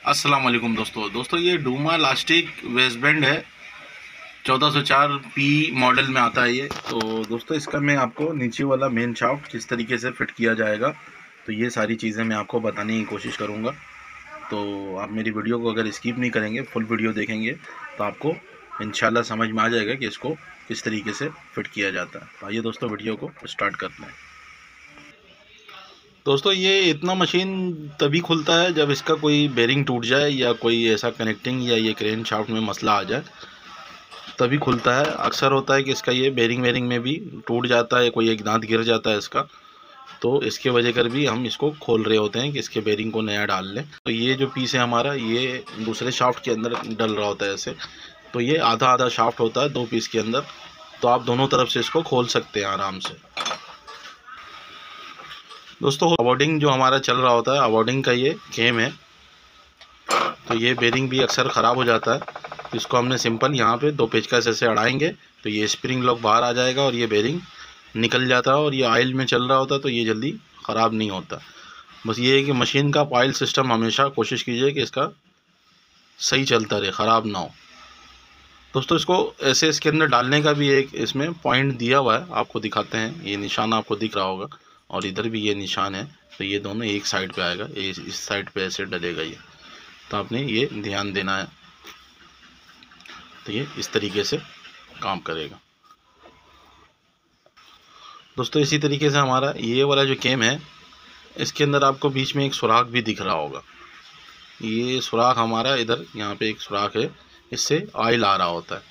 अस्सलाम वालेकुम दोस्तों ये डूमा लास्टिक वेस्ट बैंड है। 1404 पी मॉडल में आता है ये। तो दोस्तों इसका मैं आपको नीचे वाला मेन शाफ्ट किस तरीके से फिट किया जाएगा, तो ये सारी चीज़ें मैं आपको बताने की कोशिश करूँगा। तो आप मेरी वीडियो को अगर स्किप नहीं करेंगे, फुल वीडियो देखेंगे, तो आपको इंशाल्लाह समझ में आ जाएगा कि इसको किस तरीके से फिट किया जाता है। तो आइए दोस्तों वीडियो को स्टार्ट करते हैं। दोस्तों ये इतना मशीन तभी खुलता है जब इसका कोई बेरिंग टूट जाए या कोई ऐसा कनेक्टिंग या ये क्रेन शाफ्ट में मसला आ जाए, तभी खुलता है। अक्सर होता है कि इसका ये बेरिंग में भी टूट जाता है, कोई एक दांत गिर जाता है इसका, तो इसके वजह कर भी हम इसको खोल रहे होते हैं कि इसके बेरिंग को नया डाल लें। तो ये जो पीस है हमारा, ये दूसरे शाफ्ट के अंदर डल रहा होता है ऐसे। तो ये आधा आधा शाफ्ट होता है 2 पीस के अंदर, तो आप दोनों तरफ से इसको खोल सकते हैं आराम से। दोस्तों अवॉर्डिंग जो हमारा चल रहा होता है, अवॉर्डिंग का ये केम है। तो ये बेरिंग भी अक्सर ख़राब हो जाता है, तो इसको हमने सिंपल यहाँ पे 2 पेचकस ऐसे अड़ाएंगे तो ये स्प्रिंग लॉक बाहर आ जाएगा और ये बेरिंग निकल जाता है। और ये ऑयल में चल रहा होता है तो ये जल्दी ख़राब नहीं होता। बस ये है कि मशीन का ऑयल सिस्टम हमेशा कोशिश कीजिए कि इसका सही चलता रहे, ख़राब ना हो। दोस्तों इसको ऐसे इसके अंदर डालने का भी एक इसमें पॉइंट दिया हुआ है, आपको दिखाते हैं। ये निशान आपको दिख रहा होगा और इधर भी ये निशान है। तो ये दोनों एक साइड पे आएगा, इस साइड पे ऐसे डलेगा ये, तो आपने ये ध्यान देना है। तो ये इस तरीके से काम करेगा। दोस्तों इसी तरीके से हमारा ये वाला जो केम है, इसके अंदर आपको बीच में एक सुराख भी दिख रहा होगा। ये सुराख हमारा इधर यहाँ पे एक सुराख है, इससे ऑयल आ रहा होता है।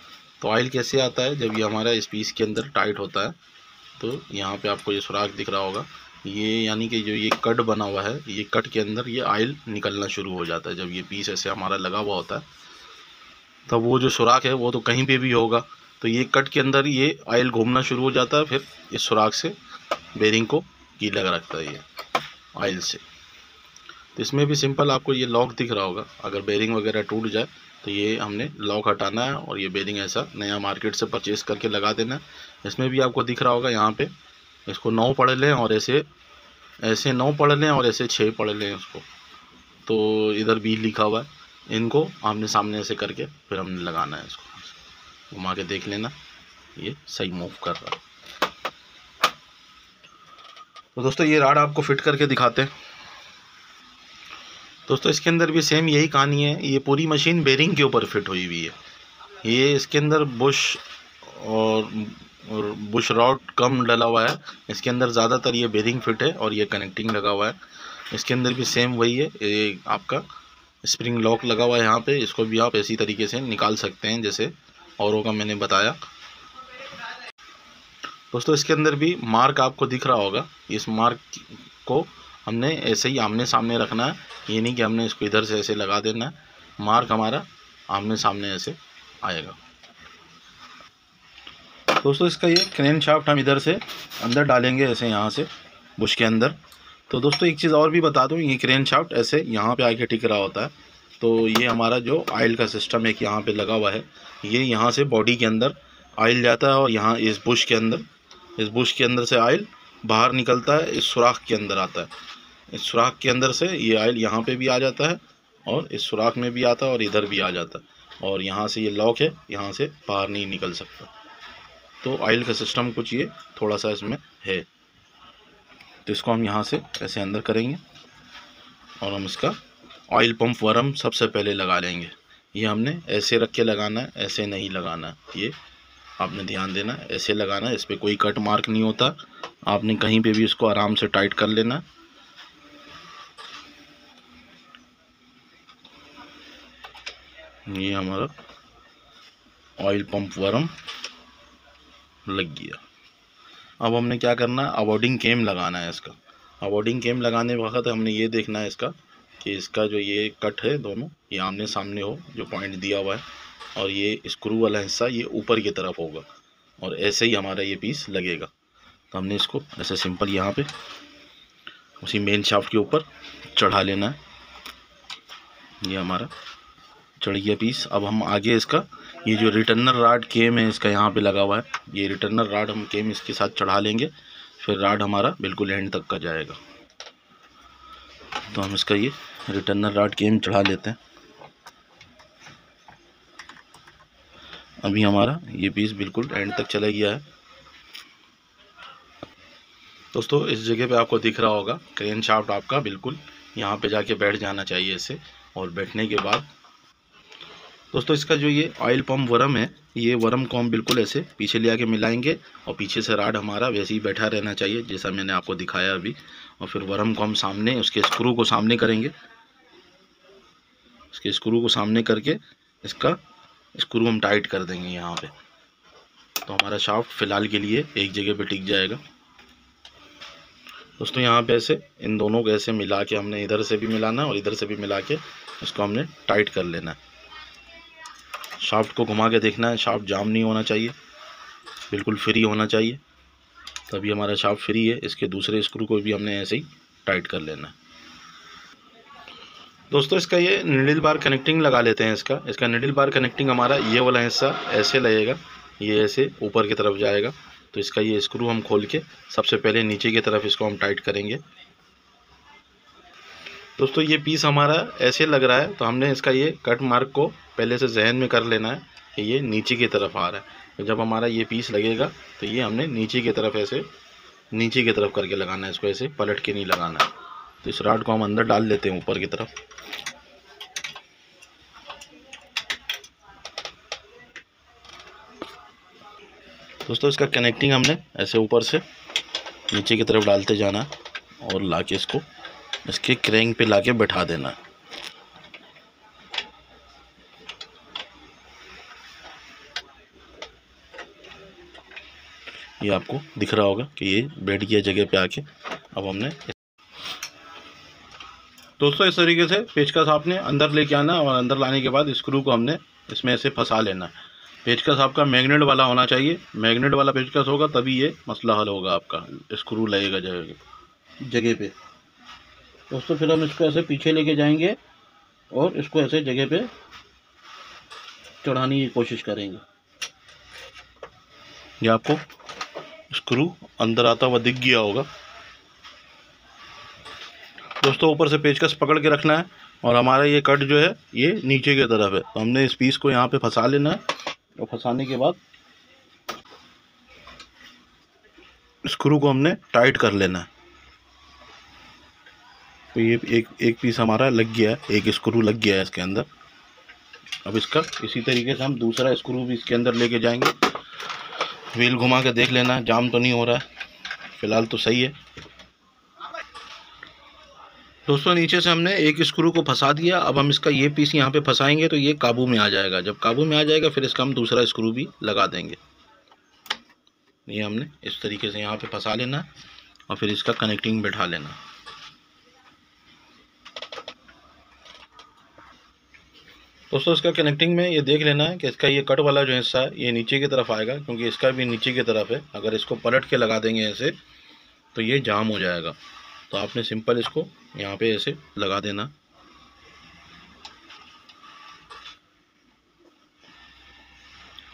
तो ऑयल कैसे आता है, जब ये हमारा इस पीस के अंदर टाइट होता है तो यहाँ पे आपको ये सुराख दिख रहा होगा। ये यानी कि जो ये कट बना हुआ है, ये कट के अंदर ये ऑयल निकलना शुरू हो जाता है। जब ये पीस ऐसे हमारा लगा हुआ होता है, तब वो जो सुराख है वो तो कहीं पे भी होगा, तो ये कट के अंदर ये ऑयल घूमना शुरू हो जाता है। फिर इस सुराख से बेरिंग को गीला रखता है ये ऑयल से। तो इसमें भी सिंपल आपको ये लॉक दिख रहा होगा। अगर बेरिंग वगैरह टूट जाए तो ये हमने लॉक हटाना है और ये बेरिंग ऐसा नया मार्केट से परचेज़ करके लगा देना है। इसमें भी आपको दिख रहा होगा यहाँ पे, इसको 9 पढ़ लें और ऐसे ऐसे 9 पढ़ लें और ऐसे 6 पढ़ लें उसको। तो इधर भी लिखा हुआ है, इनको आमने सामने ऐसे करके फिर हमने लगाना है। इसको घुमा के देख लेना, ये सही मूव कर रहा है। तो दोस्तों ये राड आपको फिट करके दिखाते हैं। दोस्तों इसके अंदर भी सेम यही कहानी है। ये पूरी मशीन बेरिंग के ऊपर फिट हुई हुई है। ये इसके अंदर बुश और बुश रॉड कम डला हुआ है, इसके अंदर ज़्यादातर ये बेरिंग फिट है और ये कनेक्टिंग लगा हुआ है। इसके अंदर भी सेम वही है, ये आपका स्प्रिंग लॉक लगा हुआ है यहाँ पे। इसको भी आप इसी तरीके से निकाल सकते हैं जैसे औरों का मैंने बताया। दोस्तों इसके अंदर भी मार्क आपको दिख रहा होगा। इस मार्क को हमने ऐसे ही आमने सामने रखना है, ये नहीं कि हमने इसको इधर से ऐसे लगा देना है। मार्क हमारा आमने सामने ऐसे आएगा। दोस्तों इसका ये क्रेन शाफ्ट हम इधर से अंदर डालेंगे ऐसे यहाँ से बुश के अंदर। तो दोस्तों एक चीज़ और भी बता दूँ, ये क्रेन शाफ्ट ऐसे यहाँ पे आके टिक रहा होता है। तो ये हमारा जो ऑयल का सिस्टम है कि यहाँ पे लगा हुआ है, ये यहाँ से बॉडी के अंदर ऑयल जाता है और यहाँ इस बुश के अंदर से ऑयल बाहर निकलता है, इस सुराख के अंदर आता है। इस सुराख के अंदर से ये ऑयल यहाँ पे भी आ जाता है और इस सुराख में भी आता है और इधर भी आ जाता है। और यहाँ से ये लॉक है, यहाँ से बाहर नहीं निकल सकता। तो ऑयल का सिस्टम कुछ ये थोड़ा सा इसमें है। तो इसको हम यहाँ से ऐसे अंदर करेंगे और हम इसका ऑयल पंप वर्म सबसे पहले लगा लेंगे। ये हमने ऐसे रख के लगाना है, ऐसे नहीं लगाना है। ये आपने ध्यान देना है, ऐसे लगाना है। इस पर कोई कट मार्क नहीं होता, आपने कहीं पे भी इसको आराम से टाइट कर लेना है। ये हमारा ऑयल पंप वर्म लग गया। अब हमने क्या करना है, अवॉर्डिंग केम लगाना है इसका। अवॉर्डिंग केम लगाने वक्त हमने ये देखना है इसका कि इसका जो ये कट है दोनों ये आमने सामने हो, जो पॉइंट दिया हुआ है, और ये स्क्रू वाला हिस्सा ये ऊपर की तरफ होगा और ऐसे ही हमारा ये पीस लगेगा। तो हमने इसको ऐसे सिंपल यहाँ पे उसी मेन शाफ्ट के ऊपर चढ़ा लेना है। ये हमारा चढ़ गया पीस। अब हम आगे इसका ये जो रिटर्नर राड केम है इसका यहाँ पे लगा हुआ है, ये रिटर्नर राड हम केम इसके साथ चढ़ा लेंगे। फिर राड हमारा बिल्कुल एंड तक का जाएगा। तो हम इसका ये रिटर्नर रॉड केम चढ़ा लेते हैं। अभी हमारा ये पीस बिल्कुल एंड तक चला गया है। दोस्तों इस जगह पे आपको दिख रहा होगा क्रेन शाफ्ट आपका बिल्कुल यहाँ पे जाके बैठ जाना चाहिए इसे। और बैठने के बाद दोस्तों इसका जो ये ऑयल पंप वर्म है, ये वर्म को हम बिल्कुल ऐसे पीछे ले आके मिलाएंगे और पीछे से राड हमारा वैसे ही बैठा रहना चाहिए जैसा मैंने आपको दिखाया अभी। और फिर वर्म को हम सामने उसके स्क्रू को सामने करेंगे। इसके स्क्रू को सामने करके इसका स्क्रू हम टाइट कर देंगे यहाँ पे। तो हमारा शाफ्ट फ़िलहाल के लिए एक जगह पे टिक जाएगा। दोस्तों यहाँ पे ऐसे इन दोनों को ऐसे मिला के हमने इधर से भी मिलाना और इधर से भी मिला के इसको हमने टाइट कर लेना है। शाफ्ट को घुमा के देखना है, शाफ्ट जाम नहीं होना चाहिए, बिल्कुल फ्री होना चाहिए, तभी हमारा शाफ्ट फ्री है। इसके दूसरे स्क्रू को भी हमने ऐसे ही टाइट कर लेना है। दोस्तों इसका ये निडल बार कनेक्टिंग लगा लेते हैं। इसका निडल बार कनेक्टिंग हमारा ये वाला हिस्सा ऐसे लगेगा, ये ऐसे ऊपर की तरफ जाएगा। तो इसका ये स्क्रू हम खोल के सबसे पहले नीचे की तरफ इसको हम टाइट करेंगे। दोस्तों ये पीस हमारा ऐसे लग रहा है, तो हमने इसका ये कट मार्क को पहले से जहन में कर लेना है कि ये नीचे की तरफ आ रहा है। तो जब हमारा ये पीस लगेगा तो ये हमने नीचे की तरफ ऐसे नीचे की तरफ करके लगाना है, इसको ऐसे पलट के नहीं लगाना है। तो इस रॉड को हम अंदर डाल लेते हैं ऊपर की तरफ। दोस्तों इसका कनेक्टिंग हमने ऐसे ऊपर से नीचे की तरफ डालते जाना और लाके इसको इसके क्रैंक पे लाके बैठा देना। ये आपको दिख रहा होगा कि ये बैठ गया जगह पे आके। अब हमने दोस्तों इस तरीके से पेचकस आपने अंदर लेके आना और अंदर लाने के बाद स्क्रू को हमने इसमें ऐसे फंसा लेना। पेचकस आपका मैग्नेट वाला होना चाहिए, मैग्नेट वाला पेचकस होगा तभी ये मसला हल होगा, आपका स्क्रू लगेगा जगह पे। दोस्तों फिर हम इसको ऐसे पीछे लेके जाएंगे और इसको ऐसे जगह पे चढ़ाने की कोशिश करेंगे। ये आपको स्क्रू अंदर आता हुआ दिख गया होगा। दोस्तों ऊपर से पेचकस पकड़ के रखना है और हमारा ये कट जो है ये नीचे की तरफ है, तो हमने इस पीस को यहाँ पे फंसा लेना है और फंसाने के बाद स्क्रू को हमने टाइट कर लेना है। तो ये एक पीस हमारा लग गया है, एक स्क्रू लग गया है इसके अंदर। अब इसका इसी तरीके से हम दूसरा स्क्रू भी इसके अंदर लेके जाएंगे। व्हील घुमा के देख लेना जाम तो नहीं हो रहा है, फ़िलहाल तो सही है। दोस्तों नीचे से हमने एक स्क्रू को फंसा दिया। अब हम इसका ये पीस यहाँ पे फंसाएंगे तो ये काबू में आ जाएगा। जब काबू में आ जाएगा फिर इसका हम दूसरा स्क्रू भी लगा देंगे। ये हमने इस तरीके से यहाँ पे फंसा लेना और फिर इसका कनेक्टिंग बैठा लेना। दोस्तों इसका कनेक्टिंग में ये देख लेना है कि इसका ये कट वाला जो हिस्सा है ये नीचे की तरफ आएगा, क्योंकि इसका भी नीचे की तरफ है। अगर इसको पलट के लगा देंगे ऐसे तो ये जाम हो जाएगा। तो आपने सिंपल इसको यहाँ पे ऐसे लगा देना।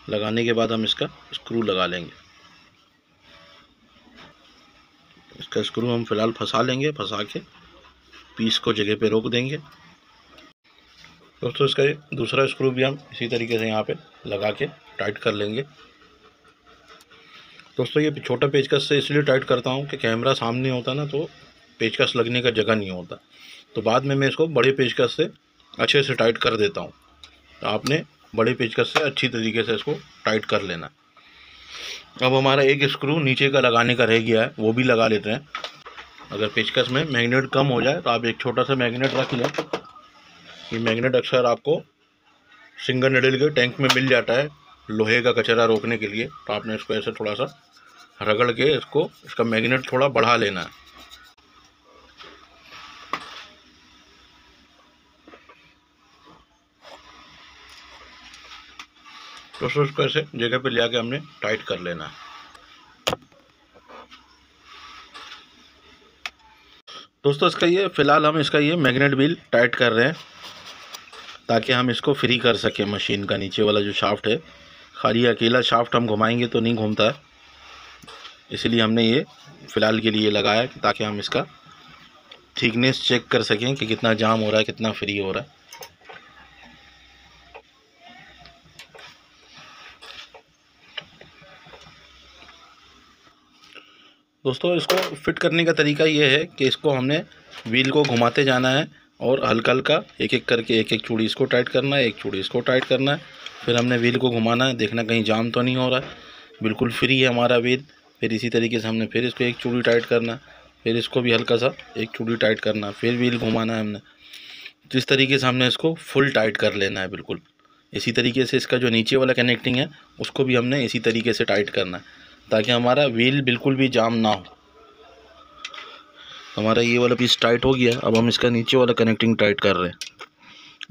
लगाने के बाद हम इसका स्क्रू लगा लेंगे। इसका स्क्रू हम फिलहाल फंसा लेंगे, फंसा के पीस को जगह पे रोक देंगे। दोस्तों इसका ये दूसरा स्क्रू भी हम इसी तरीके से यहाँ पे लगा के टाइट कर लेंगे। दोस्तों ये छोटा पेचकस से इसलिए टाइट करता हूँ कि कैमरा सामने होता ना तो पेचकस लगने का जगह नहीं होता, तो बाद में मैं इसको बड़े पेचकस से अच्छे से टाइट कर देता हूँ। तो आपने बड़े पेचकस से अच्छी तरीके से इसको टाइट कर लेना। अब हमारा एक स्क्रू नीचे का लगाने का रह गया है, वो भी लगा लेते हैं। अगर पेचकस में मैग्नेट कम हो जाए तो आप एक छोटा सा मैग्नेट रख लें। ये मैग्नेट अक्सर आपको सिंगल निडल के टैंक में मिल जाता है लोहे का कचरा रोकने के लिए। तो आपने इसको ऐसे थोड़ा सा रगड़ के इसका मैग्नेट थोड़ा बढ़ा लेना है। दोस्तों इसको ऐसे जगह पे ले आके हमने टाइट कर लेना है। दोस्तों इसका ये फ़िलहाल हम इसका ये मैग्नेट व्हील टाइट कर रहे हैं ताकि हम इसको फ्री कर सकें। मशीन का नीचे वाला जो शाफ्ट है, खाली अकेला शाफ्ट हम घुमाएंगे तो नहीं घूमता है, इसलिए हमने ये फ़िलहाल के लिए लगाया ताकि हम इसका थिकनेस चेक कर सकें कि कितना जाम हो रहा है, कितना फ्री हो रहा है। दोस्तों इसको फिट करने का तरीका ये है कि इसको हमने व्हील को घुमाते जाना है और हल्का हल्का एक एक करके एक एक चूड़ी इसको टाइट करना है, एक चूड़ी इसको टाइट करना है। फिर हमने व्हील को घुमाना है, देखना कहीं जाम तो नहीं हो रहा है, बिल्कुल फ्री है हमारा व्हील। फिर इसी तरीके से हमने फिर इसको एक चूड़ी टाइट करना है, फिर इसको भी हल्का सा एक चूड़ी टाइट करना है, फिर व्हील घुमाना है हमने। तो इस तरीके से हमने इसको फुल टाइट कर लेना है बिल्कुल। इसी तरीके से इसका जो नीचे वाला कनेक्टिंग है उसको भी हमने इसी तरीके से टाइट करना है, ताकि हमारा व्हील बिल्कुल भी जाम ना हो। हमारा ये वाला पीस टाइट हो गया। अब हम इसका नीचे वाला कनेक्टिंग टाइट कर रहे हैं।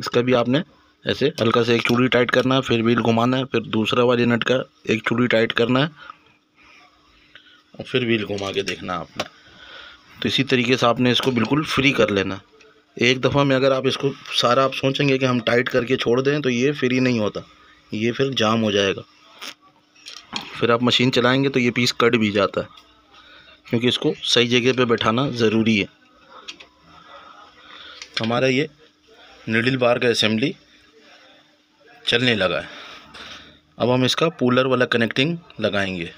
इसका भी आपने ऐसे हल्का से एक चूड़ी टाइट करना है, फिर व्हील घुमाना है, फिर दूसरा वाले नट का एक चूड़ी टाइट करना है और फिर व्हील घुमा के देखना है आपने। तो इसी तरीके से आपने इसको बिल्कुल फ्री कर लेना। एक दफ़ा में अगर आप इसको सारा आप सोचेंगे कि हम टाइट करके छोड़ दें तो ये फ्री नहीं होता, ये फिर जाम हो जाएगा। फिर आप मशीन चलाएंगे तो ये पीस कट भी जाता है, क्योंकि इसको सही जगह पे बैठाना ज़रूरी है। हमारा ये निडल बार का असेंबली चलने लगा है। अब हम इसका पुलर वाला कनेक्टिंग लगाएंगे।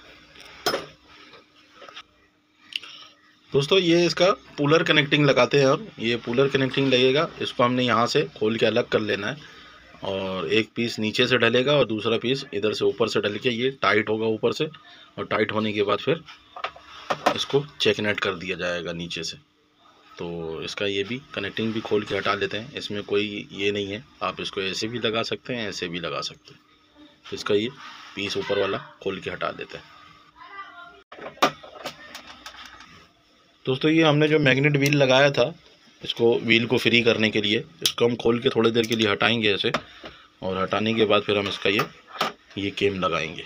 दोस्तों ये इसका पुलर कनेक्टिंग लगाते हैं। और ये पुलर कनेक्टिंग लगेगा, इसको हमने यहाँ से खोल के अलग कर लेना है और एक पीस नीचे से डलेगा और दूसरा पीस इधर से ऊपर से डल के ये टाइट होगा ऊपर से। और टाइट होने के बाद फिर इसको चेक नेट कर दिया जाएगा नीचे से। तो इसका ये भी कनेक्टिंग भी खोल के हटा लेते हैं। इसमें कोई ये नहीं है, आप इसको ऐसे भी लगा सकते हैं, ऐसे भी लगा सकते हैं। तो इसका ये पीस ऊपर वाला खोल के हटा देते हैं। दोस्तों ये हमने जो मैग्नेट व्हील लगाया था, इसको व्हील को फ्री करने के लिए, इसको हम खोल के थोड़ी देर के लिए हटाएंगे ऐसे। और हटाने के बाद फिर हम इसका ये केम लगाएंगे।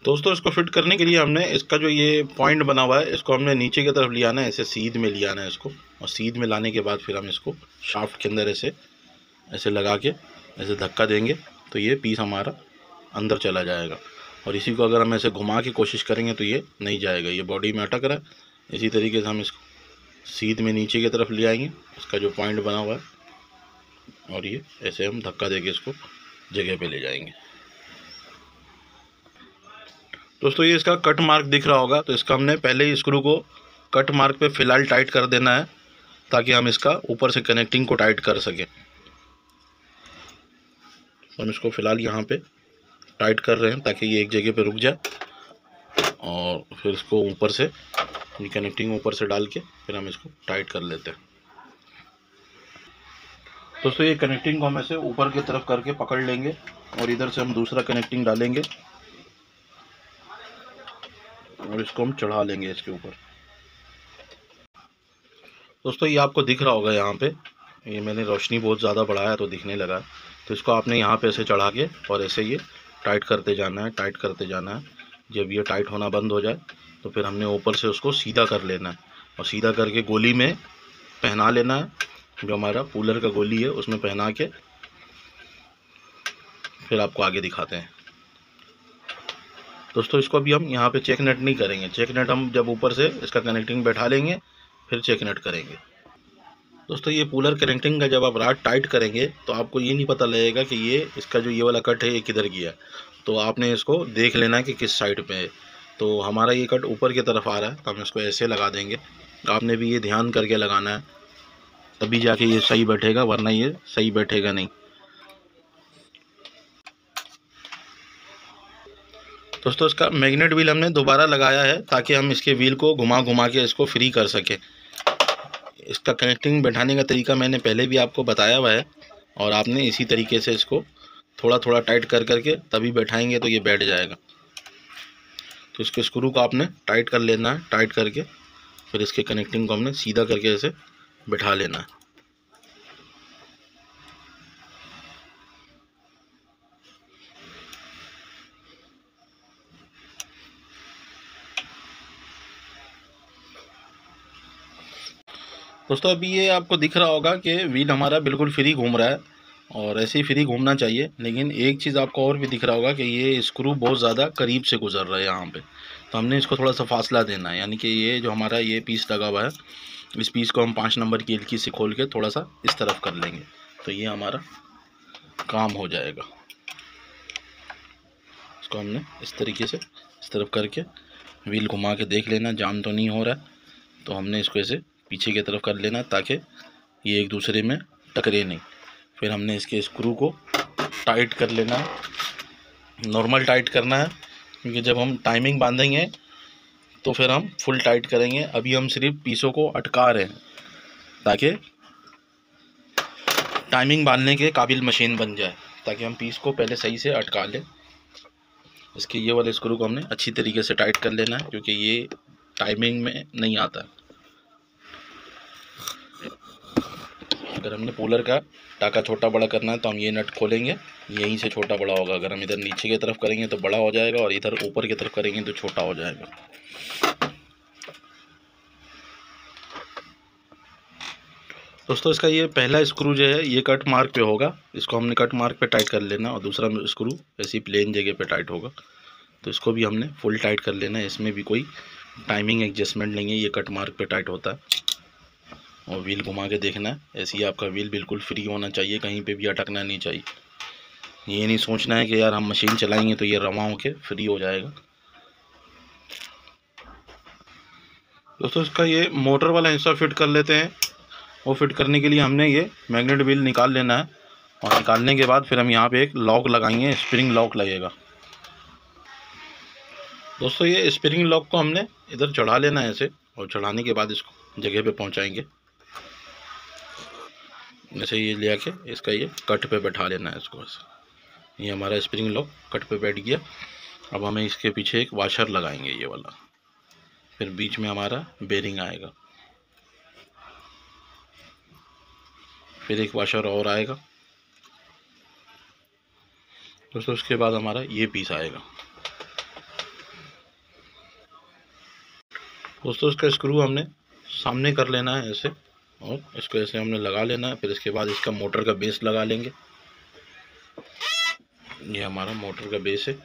दोस्तों इसको फिट करने के लिए हमने इसका जो ये पॉइंट बना हुआ है, इसको हमने नीचे की तरफ लिया ना, ऐसे सीध में लिया ना इसको। और सीध में लाने के बाद फिर हम इसको शाफ्ट के अंदर ऐसे ऐसे लगा के ऐसे धक्का देंगे तो ये पीस हमारा अंदर चला जाएगा। और इसी को अगर हम ऐसे घुमा की कोशिश करेंगे तो ये नहीं जाएगा, ये बॉडी में अटक रहा है। इसी तरीके से हम इसको सीध में नीचे की तरफ ले आएंगे, इसका जो पॉइंट बना हुआ है, और ये ऐसे हम धक्का देके इसको जगह पे ले जाएंगे। दोस्तों ये इसका कट मार्क दिख रहा होगा, तो इसका हमने पहले ही स्क्रू को कट मार्क पे फ़िलहाल टाइट कर देना है, ताकि हम इसका ऊपर से कनेक्टिंग को टाइट कर सकें। तो हम इसको फ़िलहाल यहाँ पे टाइट कर रहे हैं ताकि ये एक जगह पे रुक जाए। और फिर इसको ऊपर से ये कनेक्टिंग ऊपर से डाल के फिर हम इसको टाइट कर लेते हैं। दोस्तों ये कनेक्टिंग को हम ऐसे ऊपर की तरफ करके पकड़ लेंगे और इधर से हम दूसरा कनेक्टिंग डालेंगे और इसको हम चढ़ा लेंगे इसके ऊपर। दोस्तों ये आपको दिख रहा होगा यहाँ पे, ये मैंने रोशनी बहुत ज़्यादा बढ़ाया तो दिखने लगा। तो इसको आपने यहाँ पे ऐसे चढ़ा के और ऐसे ये टाइट करते जाना है, टाइट करते जाना है। जब ये टाइट होना बंद हो जाए तो फिर हमने ऊपर से उसको सीधा कर लेना है और सीधा करके गोली में पहना लेना है। जो हमारा पुलर का गोली है उसमें पहना के फिर आपको आगे दिखाते हैं। दोस्तों इसको अभी हम यहाँ पे चेक नेट नहीं करेंगे, चेक नेट हम जब ऊपर से इसका कनेक्टिंग बैठा लेंगे फिर चेक नेट करेंगे। दोस्तों ये पुलर कनेक्टिंग का जब आप राड टाइट करेंगे तो आपको ये नहीं पता लगेगा कि ये इसका जो ये वाला कट है ये किधर गया। तो आपने इसको देख लेना है कि किस साइड पे है। तो हमारा ये कट ऊपर की तरफ आ रहा है तो हम इसको ऐसे लगा देंगे। आपने भी ये ध्यान करके लगाना है, तभी जाके ये सही बैठेगा, वरना ये सही बैठेगा नहीं। दोस्तों इसका मैग्नेट व्हील हमने दोबारा लगाया है ताकि हम इसके व्हील को घुमा घुमा के इसको फ्री कर सकें। इसका कनेक्टिंग बैठाने का तरीका मैंने पहले भी आपको बताया हुआ है और आपने इसी तरीके से इसको थोड़ा थोड़ा टाइट कर करके तभी बैठाएंगे तो ये बैठ जाएगा। तो इसके स्क्रू को आपने टाइट कर लेना है, टाइट करके फिर इसके कनेक्टिंग को हमने सीधा करके ऐसे बैठा लेना है। दोस्तों अभी ये आपको दिख रहा होगा कि व्हील हमारा बिल्कुल फ्री घूम रहा है और ऐसे ही फ्री घूमना चाहिए। लेकिन एक चीज़ आपको और भी दिख रहा होगा कि ये स्क्रू बहुत ज़्यादा करीब से गुजर रहा है यहाँ पे, तो हमने इसको थोड़ा सा फासला देना है। यानी कि ये जो हमारा ये पीस लगा हुआ है, इस पीस को हम 5 नंबर की एलकी से खोल के थोड़ा सा इस तरफ कर लेंगे, तो ये हमारा काम हो जाएगा। इसको हमने इस तरीके से इस तरफ करके व्हील घुमा के देख लेना जाम तो नहीं हो रहा है, तो हमने इसको ऐसे पीछे की तरफ कर लेना ताकि ये एक दूसरे में टकरे नहीं। फिर हमने इसके स्क्रू को टाइट कर लेना है, नॉर्मल टाइट करना है, क्योंकि जब हम टाइमिंग बांधेंगे तो फिर हम फुल टाइट करेंगे। अभी हम सिर्फ पीसों को अटका रहे हैं ताकि टाइमिंग बांधने के काबिल मशीन बन जाए, ताकि हम पीस को पहले सही से अटका लें। इसके ये वाले स्क्रू को हमने अच्छी तरीके से टाइट कर लेना है, क्योंकि ये टाइमिंग में नहीं आता। अगर हमने पुलर का टाका छोटा बड़ा करना है तो हम ये नट खोलेंगे, यहीं से छोटा बड़ा होगा। अगर हम इधर नीचे की तरफ करेंगे तो बड़ा हो जाएगा, और इधर ऊपर की तरफ करेंगे तो छोटा हो जाएगा। दोस्तों इसका ये पहला स्क्रू जो है ये कट मार्क पे होगा, इसको हमने कट मार्क पे टाइट कर लेना, और दूसरा स्क्रू ऐसी प्लेन जगह पे टाइट होगा, तो इसको भी हमने फुल टाइट कर लेना है। इसमें भी कोई टाइमिंग एडजस्टमेंट नहीं है, ये कट मार्क पे टाइट होता है। और व्हील घुमा के देखना है, ऐसे ही आपका व्हील बिल्कुल फ्री होना चाहिए, कहीं पे भी अटकना नहीं चाहिए। ये नहीं सोचना है कि यार हम मशीन चलाएंगे तो ये रवा होके फ्री हो जाएगा। दोस्तों इसका ये मोटर वाला हिस्सा फिट कर लेते हैं। वो फिट करने के लिए हमने ये मैग्नेट व्हील निकाल लेना है, और निकालने के बाद फिर हम यहाँ पे एक लॉक लगाएंगे, स्प्रिंग लॉक लगेगा। दोस्तों ये स्प्रिंग लॉक को हमने इधर चढ़ा लेना है ऐसे, और चढ़ाने के बाद इसको जगह पे पहुँचाएंगे। जैसे ये ले आके इसका ये कट पे बैठा लेना है इसको ऐसे। ये हमारा स्प्रिंग लॉक कट पे बैठ गया। अब हमें इसके पीछे एक वाशर लगाएंगे ये वाला, फिर बीच में हमारा बेरिंग आएगा, फिर एक वाशर और आएगा। दोस्तों उसके बाद हमारा ये पीस आएगा। दोस्तों इसका स्क्रू हमने सामने कर लेना है ऐसे, और इसको ऐसे हमने लगा लेना है। फिर इसके बाद इसका मोटर का बेस लगा लेंगे। ये हमारा मोटर का बेस है,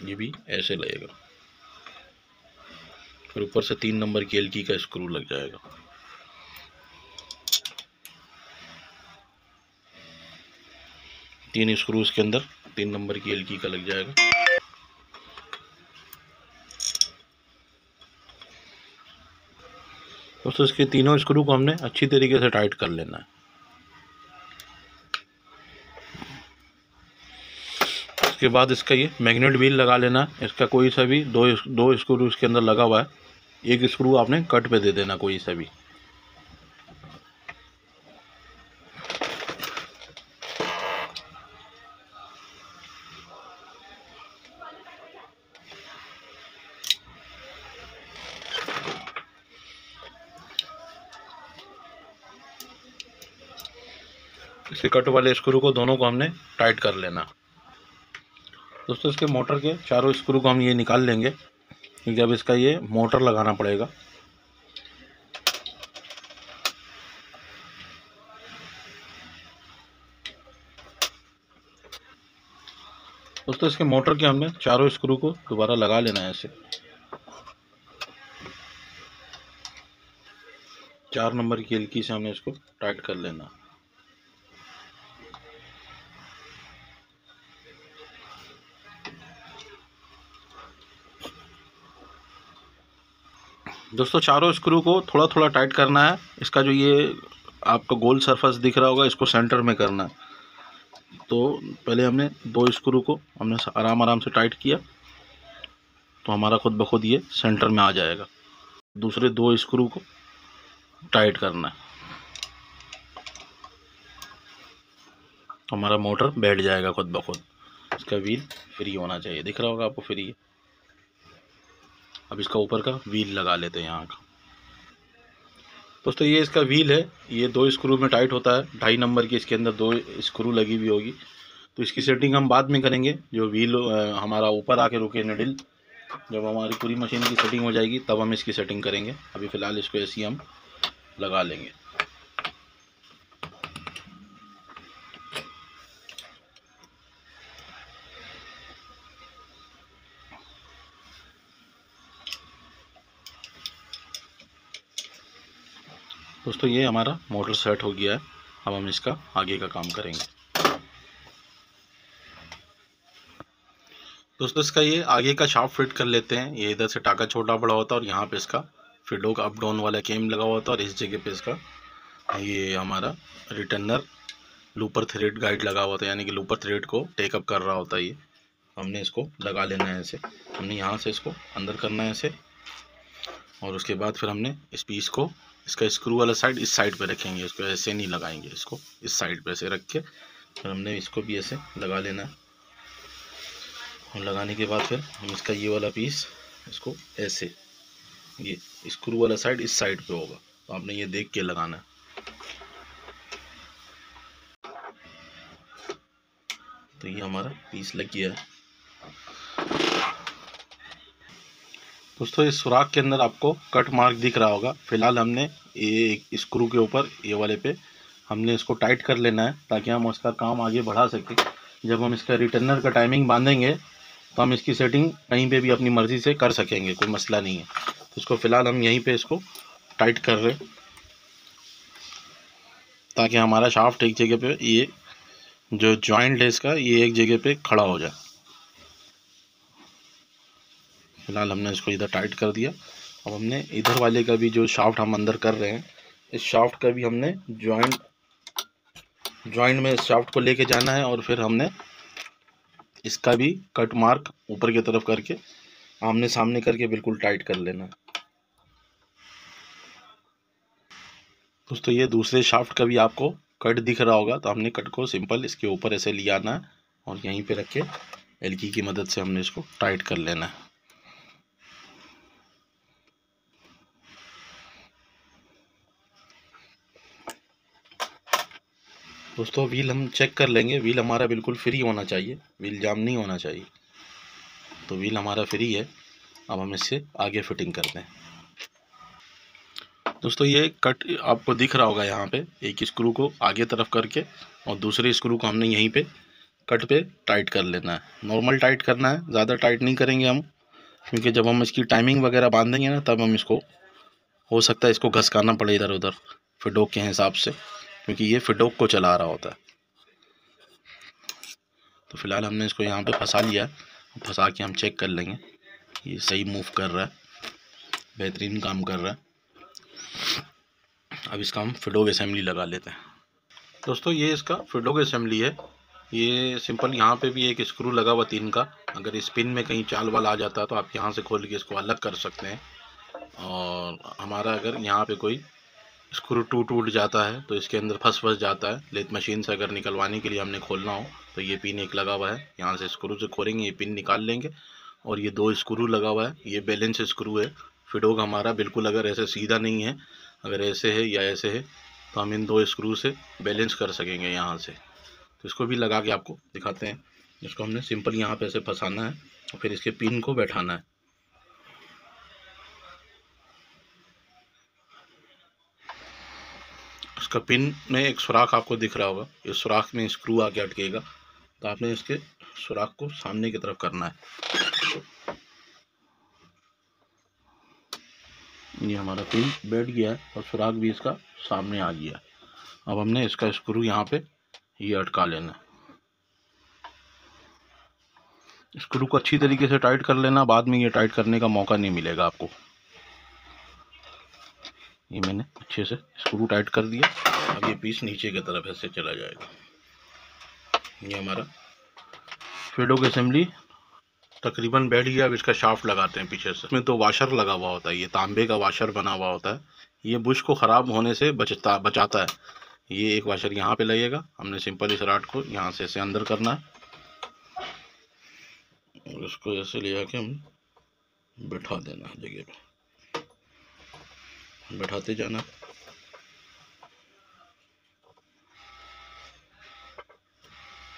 ये भी ऐसे लगेगा। फिर ऊपर से 3 नंबर की एलकी का स्क्रू लग जाएगा। तीन स्क्रू इसके अंदर 3 नंबर की एलकी का लग जाएगा। दोस्तों इसके तीनों स्क्रू को हमने अच्छी तरीके से टाइट कर लेना है। उसके बाद इसका ये मैग्नेट व्हील लगा लेना है। इसका कोई सा भी दो स्क्रू इसके अंदर लगा हुआ है, एक स्क्रू आपने कट पे दे देना कोई सा भी। इसके कट वाले स्क्रू को दोनों को हमने टाइट कर लेना। दोस्तों इसके मोटर के चारों स्क्रू को हम ये निकाल लेंगे, क्योंकि अब इसका ये मोटर लगाना पड़ेगा। दोस्तों इसके मोटर के हमने चारों स्क्रू को दोबारा लगा लेना है ऐसे। 4 नंबर की एलकी से हमने इसको टाइट कर लेना। दोस्तों चारों स्क्रू को थोड़ा थोड़ा टाइट करना है। इसका जो ये आपका गोल सरफेस दिख रहा होगा, इसको सेंटर में करना है। तो पहले हमने 2 स्क्रू को हमने आराम आराम से टाइट किया, तो हमारा खुद ब खुद ये सेंटर में आ जाएगा। दूसरे 2 स्क्रू को टाइट करना है, तो हमारा मोटर बैठ जाएगा खुद ब खुद। इसका व्हील फ्री होना चाहिए, दिख रहा होगा आपको फ्री है। अब इसका ऊपर का व्हील लगा लेते हैं यहाँ का। दोस्तों ये इसका व्हील है, ये 2 स्क्रू में टाइट होता है। 2.5 नंबर की इसके अंदर 2 स्क्रू लगी हुई होगी, तो इसकी सेटिंग हम बाद में करेंगे। जो व्हील हमारा ऊपर आके रुके निडल, जब हमारी पूरी मशीन की सेटिंग हो जाएगी तब हम इसकी सेटिंग करेंगे। अभी फ़िलहाल इसको ऐसे ही हम लगा लेंगे। दोस्तों ये हमारा मोटर सेट हो गया है। अब हम इसका आगे का काम करेंगे। दोस्तों इसका ये आगे का शाफ्ट फिट कर लेते हैं। ये इधर से टाका छोटा बड़ा होता है और यहाँ पे इसका फिडो का अप डाउन वाला केम लगा हुआ होता है और इस जगह पे इसका ये हमारा रिटर्नर लूपर थ्रेड गाइड लगा हुआ था, यानी कि लूपर थ्रेड को टेकअप कर रहा होता है। ये हमने इसको लगा लेना है ऐसे। हमने यहाँ से इसको अंदर करना है ऐसे, और उसके बाद फिर हमने इस पीस को, इसका स्क्रू वाला साइड इस साइड पे रखेंगे। इसको ऐसे नहीं लगाएंगे, इसको इस साइड पे ऐसे रख के फिर हमने इसको भी ऐसे लगा लेना है। और लगाने के बाद फिर हम इसका ये वाला पीस इसको ऐसे, ये स्क्रू वाला साइड इस साइड पे होगा, तो आपने ये देख के लगाना है। तो ये हमारा पीस लग गया है। दोस्तों इस सुराख के अंदर आपको कट मार्क दिख रहा होगा। फिलहाल हमने ये स्क्रू के ऊपर ये वाले पे हमने इसको टाइट कर लेना है, ताकि हम उसका काम आगे बढ़ा सकें। जब हम इसका रिटर्नर का टाइमिंग बांधेंगे तो हम इसकी सेटिंग कहीं पे भी अपनी मर्ज़ी से कर सकेंगे, कोई मसला नहीं है। तो इसको फ़िलहाल हम यहीं पे इसको टाइट कर रहे हैं, ताकि हमारा शाफ्ट एक जगह पे, ये जो जॉइंट है इसका, ये एक जगह पे खड़ा हो जाए। फिलहाल हमने इसको इधर टाइट कर दिया। अब हमने इधर वाले का भी जो शाफ्ट हम अंदर कर रहे हैं, इस शाफ्ट का भी हमने जॉइंट में इस शाफ्ट को लेके जाना है, और फिर हमने इसका भी कट मार्क ऊपर की तरफ करके आमने सामने करके बिल्कुल टाइट कर लेना है। दोस्तों ये दूसरे शाफ्ट का भी आपको कट दिख रहा होगा, तो हमने कट को सिंपल इसके ऊपर ऐसे ले आना है और यहीं पे रख के एलकी की मदद से हमने इसको टाइट कर लेना है। दोस्तों व्हील हम चेक कर लेंगे। व्हील हमारा बिल्कुल फ्री होना चाहिए, व्हील जाम नहीं होना चाहिए। तो व्हील हमारा फ्री है। अब हम इससे आगे फिटिंग करते हैं। दोस्तों ये कट आपको दिख रहा होगा, यहाँ पे एक स्क्रू को आगे तरफ करके और दूसरे स्क्रू को हमने यहीं पे कट पे टाइट कर लेना है। नॉर्मल टाइट करना है, ज़्यादा टाइट नहीं करेंगे हम, क्योंकि जब हम इसकी टाइमिंग वगैरह बांधेंगे ना, तब हम इसको, हो सकता है इसको घसकाना पड़े इधर उधर फिडोक के हिसाब से, क्योंकि ये फिडोक को चला रहा होता है। तो फिलहाल हमने इसको यहाँ पे फंसा लिया, फंसा के हम चेक कर लेंगे ये सही मूव कर रहा है, बेहतरीन काम कर रहा है। अब इसका हम फिडोक असेंबली लगा लेते हैं। दोस्तों ये इसका फिडोक असेंबली है। ये सिंपल, यहाँ पे भी एक स्क्रू लगा हुआ 3 का। अगर स्पिन में कहीं चाल वाल आ जाता है तो आप यहाँ से खोल के इसको अलग कर सकते हैं। और हमारा अगर यहाँ पे कोई स्क्रू टूट जाता है तो इसके अंदर फंस जाता है, लेथ मशीन से अगर निकलवाने के लिए हमने खोलना हो तो ये पिन एक लगा हुआ है, यहाँ से स्क्रू से खोलेंगे, ये पिन निकाल लेंगे। और ये 2 स्क्रू लगा हुआ है, ये बैलेंस स्क्रू है। फिडोक हमारा बिल्कुल अगर ऐसे सीधा नहीं है, अगर ऐसे है या ऐसे है, तो हम इन 2 स्क्रू से बैलेंस कर सकेंगे यहाँ से। तो इसको भी लगा के आपको दिखाते हैं। इसको हमने सिंपल यहाँ पे ऐसे फंसाना है और फिर इसके पिन को बैठाना है। इसका पिन में एक सुराख आपको दिख रहा होगा, इस सुराख में स्क्रू आके अटकेगा, तो आपने इसके सुराख को सामने की तरफ करना है। ये हमारा पिन बैठ गया है और सुराख भी इसका सामने आ गया। अब हमने इसका स्क्रू यहाँ पे ये अटका लेना है। स्क्रू को अच्छी तरीके से टाइट कर लेना, बाद में ये टाइट करने का मौका नहीं मिलेगा आपको। ये मैंने अच्छे से स्क्रू टाइट कर दिया। अब ये पीस नीचे की तरफ ऐसे चला जाएगा। ये हमारा फिडोक असेंबली तकरीबन बैठ गया। अब इसका शाफ्ट लगाते हैं पीछे से। इसमें तो वाशर लगा हुआ होता है, ये तांबे का वाशर बना हुआ होता है। ये बुश को ख़राब होने से बचाता है। ये एक वाशर यहाँ पे लगेगा। हमने सिंपल इस राड को यहाँ से ऐसे अंदर करना है और उसको ऐसे ले आके हम बैठा देना है, जगह पे बैठाते जाना।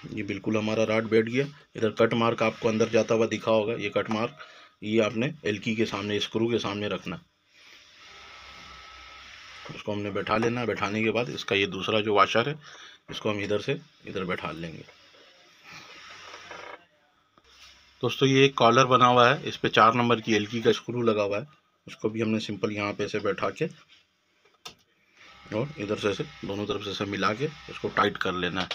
ये बिल्कुल हमारा राड बैठ गया। इधर कट मार्क आपको अंदर जाता हुआ दिखा होगा, ये कट मार्क, ये आपने एलकी के सामने, स्क्रू के सामने रखना। उसको हमने बैठा लेना। बैठाने के बाद इसका ये दूसरा जो वाशर है, इसको हम इधर से इधर बैठा लेंगे। दोस्तों ये एक कॉलर बना हुआ है, इस पे 4 नंबर की एलकी का स्क्रू लगा हुआ है। उसको भी हमने सिंपल यहाँ पे से बैठा के और इधर से ऐसे दोनों तरफ से ऐसे मिला के इसको टाइट कर लेना है।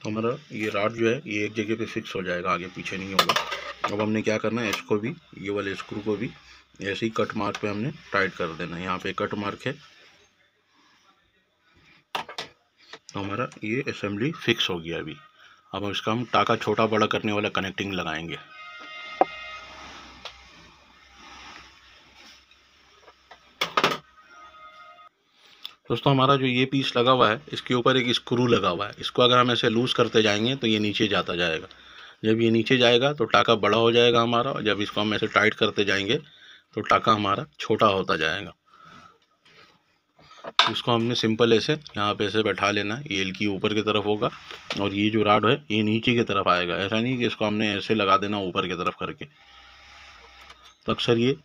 तो हमारा ये रॉड जो है ये एक जगह पे फिक्स हो जाएगा, आगे पीछे नहीं होगा। अब हमने क्या करना है, इसको भी, ये वाले स्क्रू को भी ऐसे ही कट मार्क पे हमने टाइट कर देना है। यहाँ पे कट मार्क है, तो हमारा ये असेंबली फिक्स हो गया अभी। अब इसका हम टाका छोटा बड़ा करने वाला कनेक्टिंग लगाएंगे। दोस्तों हमारा जो ये पीस लगा हुआ है इसके ऊपर एक स्क्रू लगा हुआ है, इसको अगर हम ऐसे लूज़ करते जाएंगे तो ये नीचे जाता जाएगा। जब ये नीचे जाएगा तो टाका बड़ा हो जाएगा हमारा, और जब इसको हम ऐसे टाइट करते जाएंगे तो टाका हमारा छोटा होता जाएगा। इसको हमने सिंपल ऐसे यहाँ पे ऐसे बैठा लेना है। ये एल ऊपर की तरफ होगा और ये जो रॉड है ये नीचे की तरफ आएगा। ऐसा नहीं कि इसको हमने ऐसे लगा देना ऊपर की तरफ करके, तो अक्सर ये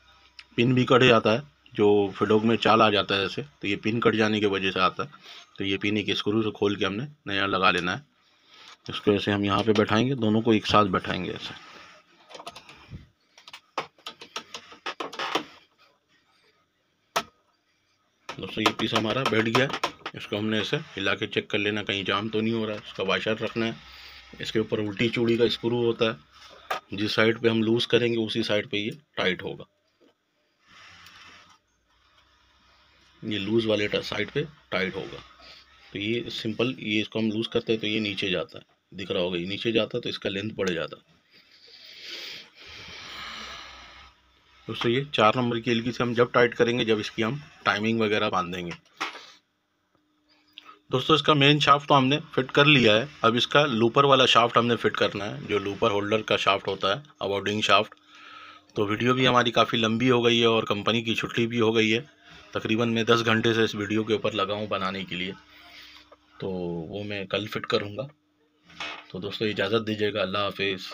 पिन भी कट जाता है, जो फिडोक में चाल आ जाता है ऐसे, तो ये पिन कट जाने की वजह से आता है। तो ये पिन एक स्क्रू से खोल के हमने नया लगा लेना है। इसको ऐसे हम यहाँ पे बैठाएंगे, दोनों को एक साथ बैठाएंगे ऐसे। दोस्तों ये पीस हमारा बैठ गया, इसको हमने ऐसे हिला के चेक कर लेना कहीं जाम तो नहीं हो रहा है। इसका वाशर रखना है, इसके ऊपर उल्टी चूड़ी का स्क्रू होता है, जिस साइड पे हम लूज करेंगे उसी साइड पे ये टाइट होगा। ये लूज वाले साइड पे टाइट होगा। तो ये सिंपल, ये इसको हम लूज करते हैं तो ये नीचे जाता है, दिख रहा होगा ये नीचे जाता है, तो इसका लेंथ बढ़ जाता है। दोस्तों ये 4 नंबर की एलगी से हम जब टाइट करेंगे जब इसकी हम टाइमिंग वगैरह बांधेंगे। दोस्तों इसका मेन शाफ्ट तो हमने फिट कर लिया है, अब इसका लूपर वाला शाफ्ट हमने फिट करना है, जो लूपर होल्डर का शाफ्ट होता है, अबॉर्डिंग शाफ्ट। तो वीडियो भी हमारी काफ़ी लंबी हो गई है और कंपनी की छुट्टी भी हो गई है। तकरीबन मैं 10 घंटे से इस वीडियो के ऊपर लगा हूँ बनाने के लिए, तो वो मैं कल फिट करूँगा। तो दोस्तों इजाज़त दीजिएगा, अल्लाह हाफिज़।